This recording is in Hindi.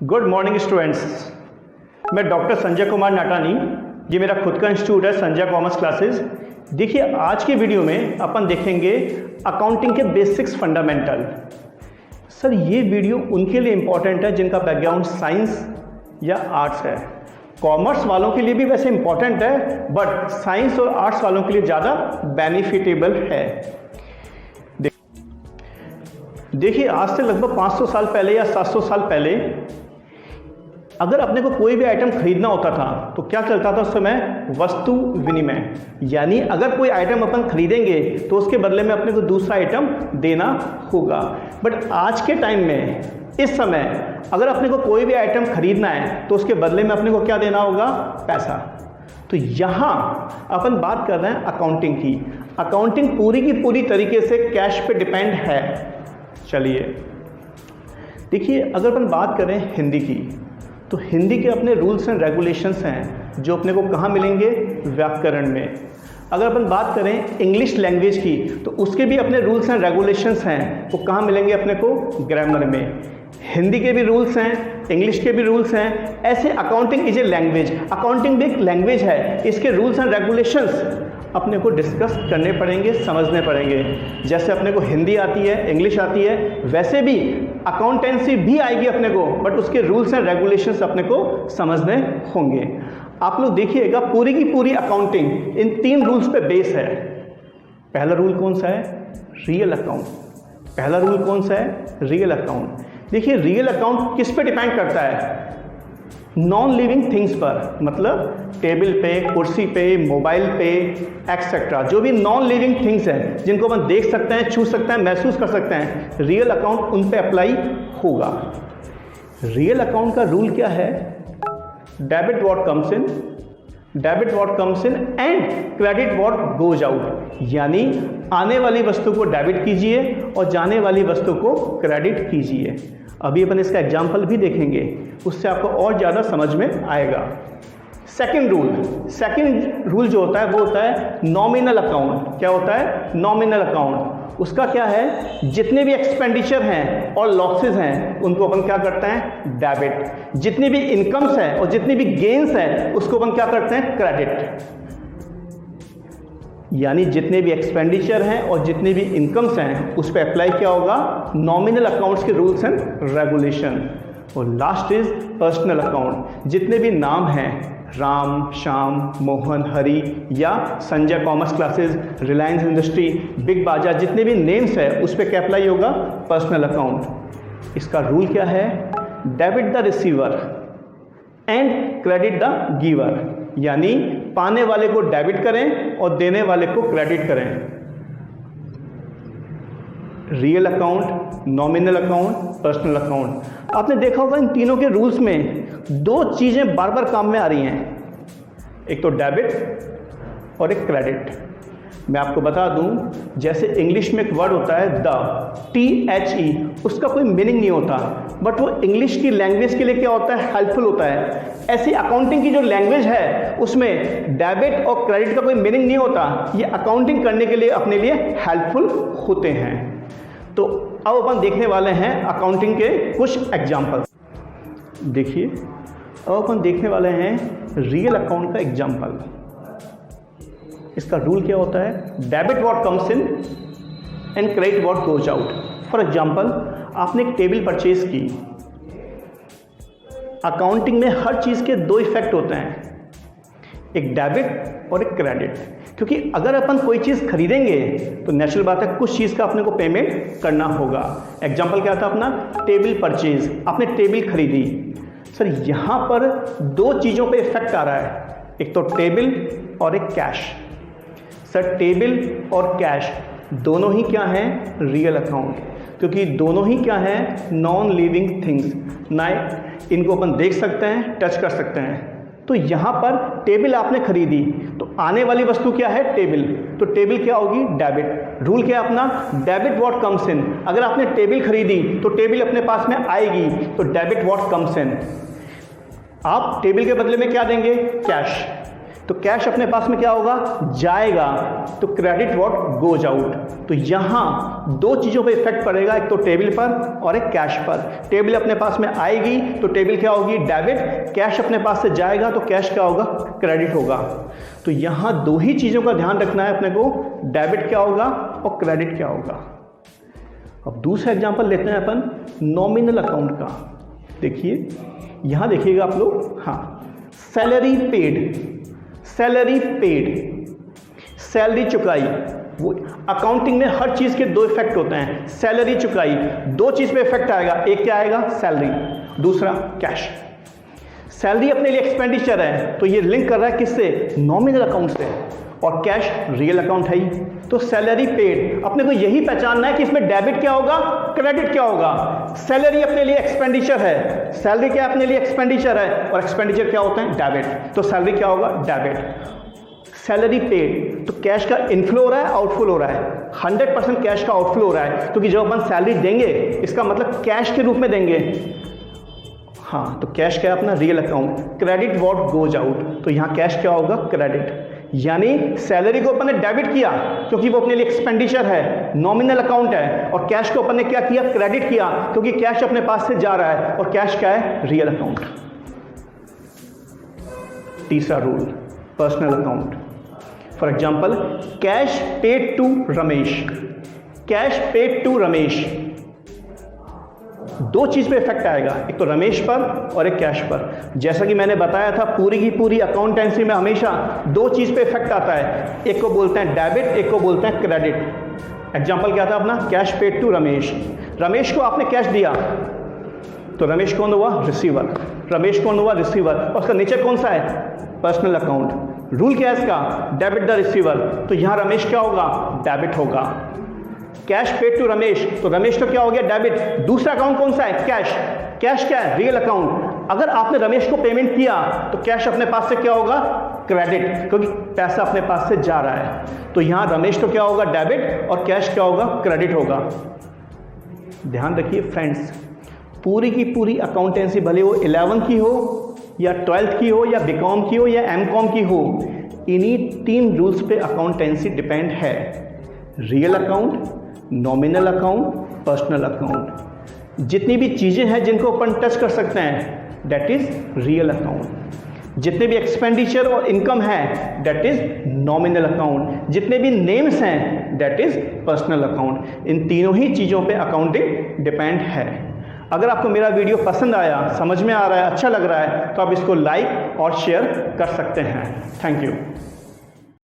Good morning students. मैं डॉक्टर संजय कुमार नाटानी, ये मेरा खुद का इंस्टीट्यूट है संजय कॉमर्स क्लासेस। देखिए आज की वीडियो में अपन देखेंगे अकाउंटिंग के बेसिक्स फंडामेंटल। सर ये वीडियो उनके लिए इम्पॉर्टेंट है जिनका बैकग्राउंड साइंस या आर्ट्स है। कॉमर्स वालों के लिए भी वैसे इम्पॉर्टेंट है, बट साइंस और आर्ट्स वालों के लिए ज़्यादा बेनिफिटेबल है। देखिए आज से लगभग 500 साल पहले या 700 साल पहले अगर अपने को कोई भी आइटम खरीदना होता था तो क्या चलता था उस समय? वस्तु विनिमय। यानी अगर कोई आइटम अपन खरीदेंगे तो उसके बदले में अपने को दूसरा आइटम देना होगा। बट आज के टाइम में, इस समय अगर अपने को कोई भी आइटम खरीदना है तो उसके बदले में अपने को क्या देना होगा? पैसा। तो यहाँ अपन बात कर रहे हैं अकाउंटिंग की। अकाउंटिंग पूरी की पूरी तरीके से कैश पे डिपेंड है। चलिए देखिए, अगर अपन बात करें हिंदी की, तो हिंदी के अपने रूल्स एंड रेगुलेशंस हैं जो अपने को कहाँ मिलेंगे? व्याकरण में। अगर अपन बात करें इंग्लिश लैंग्वेज की, तो उसके भी अपने रूल्स एंड रेगुलेशंस हैं, वो कहाँ मिलेंगे अपने को? ग्रामर में। हिंदी के भी रूल्स हैं, इंग्लिश के भी रूल्स हैं। ऐसे accounting is a language. Accounting भी एक लैंग्वेज है, इसके रूल्स एंड रेगुलेशंस अपने को डिस्कस करने पड़ेंगे, समझने पड़ेंगे। जैसे अपने को हिंदी आती है, इंग्लिश आती है, वैसे भी अकाउंटेंसी भी आएगी अपने को, बट उसके रूल्स एंड रेगुलेशंस अपने को समझने होंगे। आप लोग देखिएगा पूरी की पूरी अकाउंटिंग इन 3 रूल्स पे बेस है। पहला रूल कौन सा है? Real account. पहला रूल कौन सा है? Real account. देखिए रियल अकाउंट किस पे डिपेंड करता है? नॉन लिविंग थिंग्स पर, मतलब टेबल पे, कुर्सी पे, मोबाइल पे एक्सेट्रा, जो भी नॉन लिविंग थिंग्स हैं जिनको अपन देख सकते हैं, छू सकते हैं, महसूस कर सकते हैं, रियल अकाउंट उन पे अप्लाई होगा। रियल अकाउंट का रूल क्या है? Debit what comes in, debit what comes in and credit what goes out. यानी आने वाली वस्तु को डेबिट कीजिए और जाने वाली वस्तु को क्रेडिट कीजिए। अभी अपन इसका एग्जाम्पल भी देखेंगे, उससे आपको और ज़्यादा समझ में आएगा। सेकंड रूल जो होता है वो होता है नॉमिनल अकाउंट। क्या होता है? Nominal account. उसका क्या है? जितने भी एक्सपेंडिचर हैं और लॉसेस हैं उनको अपन क्या करते हैं? डेबिट। जितनी भी इनकम्स हैं और जितनी भी गेन्स हैं उसको अपन क्या करते हैं? क्रेडिट। यानी जितने भी एक्सपेंडिचर हैं और जितने भी इनकम्स हैं उस पर अप्लाई क्या होगा? नॉमिनल अकाउंट्स के रूल्स एंड रेगुलेशन। और लास्ट इज पर्सनल अकाउंट। जितने भी नाम हैं, राम, श्याम, मोहन, हरि या Sanjay commerce classes, Reliance industry, big बाजार, जितने भी नेम्स हैं उस पर क्या अप्लाई होगा? Personal account. इसका रूल क्या है? Debit the receiver and credit the giver. यानी पाने वाले को डेबिट करें और देने वाले को क्रेडिट करें। Real account, nominal account, personal account. आपने देखा होगा इन तीनों के रूल्स में 2 चीजें बार बार काम में आ रही हैं, एक तो डेबिट और एक क्रेडिट। मैं आपको बता दूं, जैसे इंग्लिश में एक वर्ड होता है द, THE, उसका कोई मीनिंग नहीं होता, बट वो इंग्लिश की लैंग्वेज के लिए क्या होता है? हेल्पफुल होता है। ऐसी अकाउंटिंग की जो लैंग्वेज है उसमें डेबिट और क्रेडिट का कोई मीनिंग नहीं होता। ये अकाउंटिंग करने के लिए अपने लिए हेल्पफुल होते हैं। तो अब अपन देखने वाले हैं अकाउंटिंग के कुछ एग्जाम्पल। देखिए अब अपन देखने वाले हैं रियल अकाउंट का एग्जाम्पल। इसका रूल क्या होता है? Debit what comes in and credit what goes out. For example, आपने एक टेबल परचेज की। अकाउंटिंग में हर चीज़ के 2 इफेक्ट होते हैं, एक डेबिट और एक क्रेडिट। क्योंकि अगर अपन कोई चीज़ खरीदेंगे तो नेचुरल बात है कुछ चीज़ का अपने को पेमेंट करना होगा। एग्जाम्पल क्या था अपना? Table purchase. आपने टेबल खरीदी। सर यहाँ पर 2 चीज़ों पे इफेक्ट आ रहा है, एक तो टेबल और एक कैश। सर टेबल और कैश दोनों ही क्या हैं? Real account. क्योंकि दोनों ही क्या हैं? Non living things. ना इनको अपन देख सकते हैं, टच कर सकते हैं। तो यहाँ पर टेबल आपने खरीदी तो आने वाली वस्तु क्या है? टेबल। तो टेबल क्या होगी? डेबिट। रूल क्या है अपना? Debit what comes in. अगर आपने टेबल खरीदी तो टेबल अपने पास में आएगी, तो डेबिट व्हाट कम्स इन। आप टेबल के बदले में क्या देंगे? कैश। तो कैश अपने पास में क्या होगा, जाएगा, तो क्रेडिट व्हाट गोज आउट। तो यहाँ दो चीज़ों पे इफेक्ट पड़ेगा, एक तो टेबल पर और एक कैश पर। टेबल अपने पास में आएगी तो टेबल क्या होगी, डेबिट। कैश अपने पास से जाएगा तो कैश क्या होगा, क्रेडिट होगा। तो यहाँ दो ही चीज़ों का ध्यान रखना है अपने को, डेबिट क्या होगा और क्रेडिट क्या होगा। अब दूसरा एग्जांपल लेते हैं अपन नॉमिनल अकाउंट का। देखिए यहाँ देखिएगा आप लोग, हाँ, salary paid, salary paid, salary चुकाई। वो अकाउंटिंग में हर चीज़ के दो इफेक्ट होते हैं, सैलरी चुकाई, दो चीज़ पे इफेक्ट आएगा, एक क्या आएगा, सैलरी, दूसरा कैश। सैलरी अपने लिए एक्सपेंडिचर है तो ये लिंक कर रहा है किससे, नॉमिनल अकाउंट से, और कैश रियल अकाउंट है ही। तो सैलरी पेड, अपने को यही पहचानना है कि इसमें डेबिट क्या होगा, क्रेडिट क्या होगा। सैलरी अपने लिए एक्सपेंडिचर है, सैलरी क्या अपने लिए एक्सपेंडिचर है, और एक्सपेंडिचर क्या होता है, डेबिट। तो सैलरी क्या होगा, डेबिट। सैलरी पेड, तो कैश का इनफ्लो हो रहा है, आउटफ्लो हो रहा है, 100% कैश का आउटफ्लो हो रहा है, क्योंकि जब अपन सैलरी देंगे इसका मतलब कैश के रूप में देंगे। हाँ, तो कैश क्या है अपना, real account. Credit what goes out, तो यहाँ कैश क्या होगा, क्रेडिट। यानी सैलरी को अपन ने डेबिट किया क्योंकि वो अपने लिए एक्सपेंडिचर है, नॉमिनल अकाउंट है, और कैश को अपन ने क्या किया, क्रेडिट किया, क्योंकि कैश अपने पास से जा रहा है, और कैश क्या है, रियल अकाउंट। तीसरा rule, personal account. For example, cash paid to Ramesh, cash paid to Ramesh, दो चीज पे इफेक्ट आएगा, एक तो रमेश पर और एक कैश पर। जैसा कि मैंने बताया था, पूरी की पूरी अकाउंटेंसी में हमेशा दो चीज पे इफेक्ट आता है, एक को बोलते हैं डेबिट, एक को बोलते हैं क्रेडिट। एग्जांपल क्या था अपना, cash paid to Ramesh, Ramesh को आपने कैश दिया तो रमेश कौन हुआ, रिसीवर, रमेश कौन हुआ, रिसीवर, और उसका नेचर कौन सा है, पर्सनल अकाउंट। रूल क्या है इसका, डेबिट द रिसीवर, तो यहां रमेश क्या होगा, डेबिट होगा। कैश पेड टू रमेश, तो रमेश तो क्या हो गया, डेबिट। दूसरा अकाउंट कौन सा है, कैश, कैश क्या है, रियल अकाउंट। अगर आपने रमेश को पेमेंट किया तो कैश अपने पास से क्या होगा, क्रेडिट, क्योंकि पैसा अपने पास से जा रहा है। तो यहां रमेश तो क्या होगा, डेबिट, और कैश क्या होगा, क्रेडिट होगा। ध्यान रखिए फ्रेंड्स, पूरी की पूरी अकाउंटेंसी भले वो 11th की हो या 12th की हो या बीकॉम की हो या एमकॉम की हो, इन्हीं 3 रूल्स पे अकाउंटेंसी डिपेंड है, real account, nominal account, personal account. जितनी भी चीज़ें हैं जिनको अपन टच कर सकते हैं, दैट इज रियल अकाउंट। जितने भी एक्सपेंडिचर और इनकम है, दैट इज नॉमिनल अकाउंट। जितने भी नेम्स हैं, दैट इज पर्सनल अकाउंट। इन तीनों ही चीज़ों पे अकाउंटिंग डिपेंड है। अगर आपको मेरा वीडियो पसंद आया, समझ में आ रहा है, अच्छा लग रहा है, तो आप इसको लाइक और शेयर कर सकते हैं। Thank you.